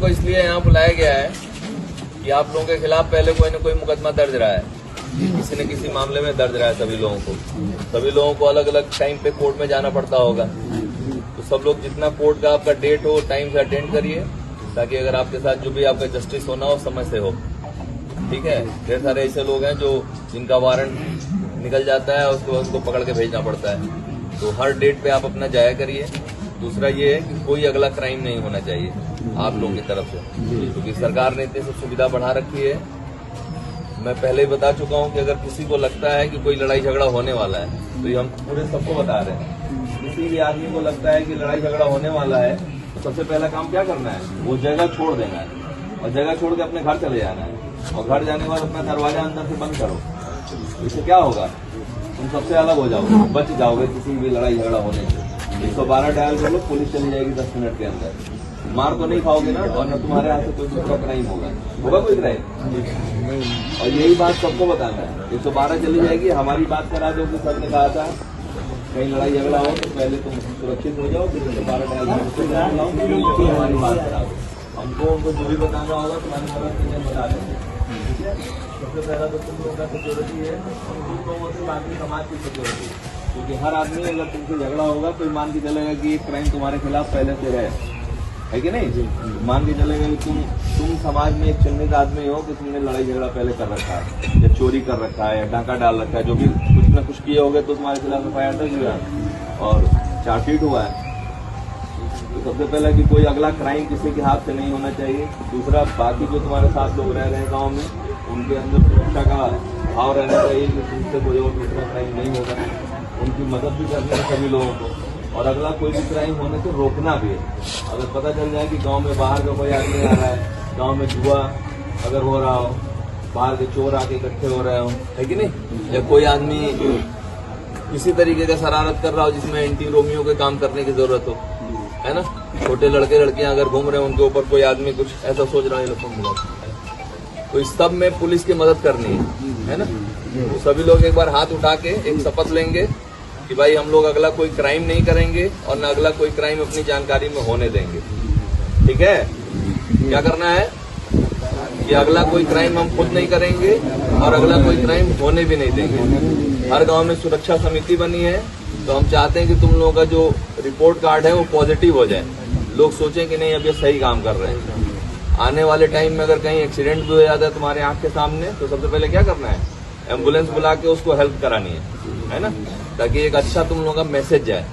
को इसलिए यहाँ बुलाया गया है कि आप लोगों के खिलाफ पहले कोई न कोई मुकदमा दर्ज रहा है, किसी न किसी मामले में दर्ज रहा है। सभी लोगों को अलग अलग टाइम पे कोर्ट में जाना पड़ता होगा। तो सब लोग जितना कोर्ट का आपका डेट हो टाइम से अटेंड करिए, ताकि अगर आपके साथ जो भी आपका जस्टिस होना हो समय से हो। ठीक है, ढेर सारे ऐसे लोग हैं जो जिनका वारंट निकल जाता है और उसके बाद उसको पकड़ के भेजना पड़ता है। तो हर डेट पे आप अपना जाया करिए। दूसरा ये है कि कोई अगला क्राइम नहीं होना चाहिए आप लोगों की तरफ से, क्योंकि सरकार ने इतनी सब सुविधा बढ़ा रखी है। मैं पहले ही बता चुका हूं कि अगर किसी को लगता है कि कोई लड़ाई झगड़ा होने वाला है, तो ये हम पूरे सबको बता रहे हैं। किसी भी आदमी को लगता है कि लड़ाई झगड़ा होने वाला है, तो सबसे पहला काम क्या करना है, वो जगह छोड़ देना है और जगह छोड़ के अपने घर चले जाना है। और घर जाने के बाद अपना दरवाजा अंदर से बंद करो। इससे क्या होगा, तुम सबसे अलग हो जाओगे, बच जाओगे किसी भी लड़ाई झगड़ा होने से। 112 डायल कर लो, पुलिस चली जाएगी 10 मिनट के अंदर। मार तो नहीं खाओगे ना, और न तुम्हारे हाथ से कोई दूसरा क्राइम होगा कोई क्राइम। और यही बात सबको बताना है। 112 चली जाएगी, हमारी बात करा दो कि सर ने कहा था कहीं लड़ाई झगड़ा हो तो पहले तुम सुरक्षित हो जाओ, फिर 112 डायल हमारी बात करा दो। हमको उनको जो भी बताना होगा तुम्हारी मदद बता देंगे। सबसे पहला तो तुम लोगों का सिक्योरिटी है, और तुम लोगों से बाकी समाज की सिक्योरिटी, क्योंकि हर आदमी अगर तुमसे झगड़ा होगा तो मान के चलेगा कि एक क्राइम तुम्हारे खिलाफ पहले से है कि नहीं। मान के चलेगा कि तुम समाज में एक चिन्हित आदमी हो कि तुमने लड़ाई झगड़ा पहले कर रखा है, या चोरी कर रखा है, या डाका डाल रखा है, जो भी कुछ न कुछ किए होगे तो तुम्हारे खिलाफ एफआईआर दर्ज हुआ है और चार्जशीट हुआ है। तो सबसे पहले कि कोई अगला क्राइम किसी के हाथ से नहीं होना चाहिए। दूसरा, बाकी जो तुम्हारे साथ लोग रह रहे हैं गाँव में, उनके अंदर सुरक्षा का भाव रहना चाहिए कि तुमसे कोई और दूसरा क्राइम नहीं होगा। उनकी मदद भी करनी है सभी लोगों को, और अगला कोई भी क्राइम होने से रोकना भी है। अगर पता चल जाए कि गांव में बाहर का कोई आदमी आ रहा है, गांव में जुआ अगर हो रहा हो, बाहर के चोर आके इकट्ठे हो रहे हो, है कि नहीं, या कोई आदमी किसी तरीके का शरारत कर रहा हो जिसमें एंटी रोमियो के काम करने की जरूरत हो, है ना, छोटे लड़के लड़कियां अगर घूम रहे हैं उनके ऊपर कोई आदमी कुछ ऐसा सोच रहा है, तो इस सब में पुलिस की मदद करनी है ना। तो सभी लोग एक बार हाथ उठा के एक शपथ लेंगे कि भाई हम लोग अगला कोई क्राइम नहीं करेंगे और न अगला कोई क्राइम अपनी जानकारी में होने देंगे। ठीक है, क्या करना है कि अगला कोई क्राइम हम खुद नहीं करेंगे और अगला कोई क्राइम होने भी नहीं देंगे। हर गांव में सुरक्षा समिति बनी है, तो हम चाहते हैं कि तुम लोगों का जो रिपोर्ट कार्ड है वो पॉजिटिव हो जाए, लोग सोचें कि नहीं अब ये सही काम कर रहे हैं। आने वाले टाइम में अगर कहीं एक्सीडेंट भी हो जाता है तुम्हारे आंख के सामने, तो सबसे पहले क्या करना है, एम्बुलेंस बुला के उसको हेल्प करानी है ना, ताकि एक अच्छा तुम लोगों का मैसेज जाए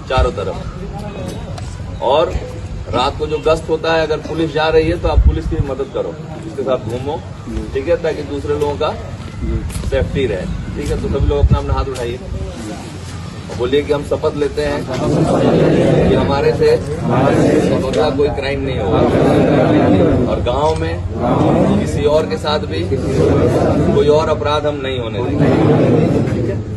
चारों तरफ। और रात को जो गश्त होता है, अगर पुलिस जा रही है तो आप पुलिस की मदद करो, उसके साथ घूमो, ठीक है, ताकि दूसरे लोगों का सेफ्टी रहे। ठीक है, तो सभी लोग अपना अपना हाथ उठाइए और बोलिए कि हम शपथ लेते हैं कि हमारे से अगला कोई क्राइम नहीं होगा, और गांव में किसी और के साथ भी कोई और अपराध हम नहीं होने देंगे। ठीक है।